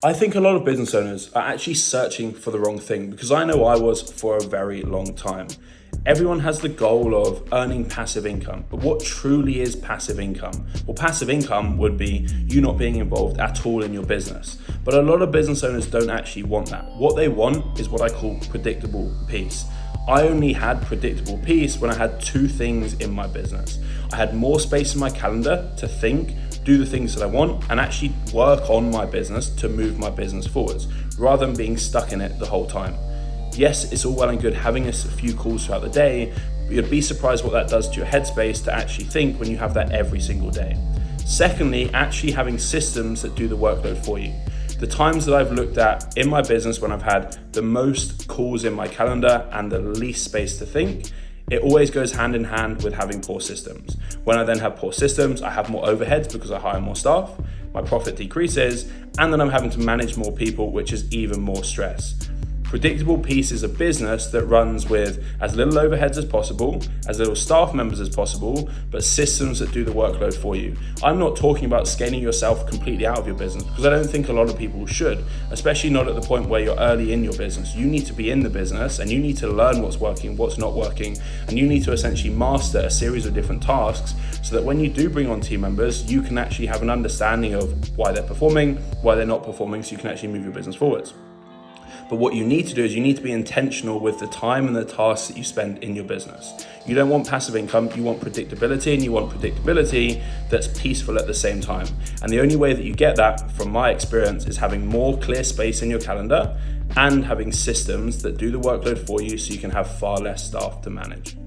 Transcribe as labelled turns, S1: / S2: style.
S1: I think a lot of business owners are actually searching for the wrong thing, because I know I was for a very long time. Everyone has the goal of earning passive income, but what truly is passive income? Well, passive income would be you not being involved at all in your business. But a lot of business owners don't actually want that. What they want is what I call predictable peace. I only had predictable peace when I had two things in my business. I had more space in my calendar to think, do the things that I want, and actually work on my business to move my business forwards, rather than being stuck in it the whole time. Yes, it's all well and good having a few calls throughout the day, but you'd be surprised what that does to your headspace to actually think when you have that every single day. Secondly, actually having systems that do the workload for you. The times that I've looked at in my business when I've had the most calls in my calendar and the least space to think, it always goes hand in hand with having poor systems. When I then have poor systems, I have more overheads because I hire more staff, my profit decreases, and then I'm having to manage more people, which is even more stress. Predictable peace is a business that runs with as little overheads as possible, as little staff members as possible, but systems that do the workload for you. I'm not talking about scaling yourself completely out of your business, because I don't think a lot of people should, especially not at the point where you're early in your business. You need to be in the business and you need to learn what's working, what's not working, and you need to essentially master a series of different tasks so that when you do bring on team members, you can actually have an understanding of why they're performing, why they're not performing, so you can actually move your business forwards. But what you need to do is you need to be intentional with the time and the tasks that you spend in your business. You don't want passive income, you want predictability, and you want predictability that's peaceful at the same time. And the only way that you get that, from my experience, is having more clear space in your calendar and having systems that do the workload for you so you can have far less staff to manage.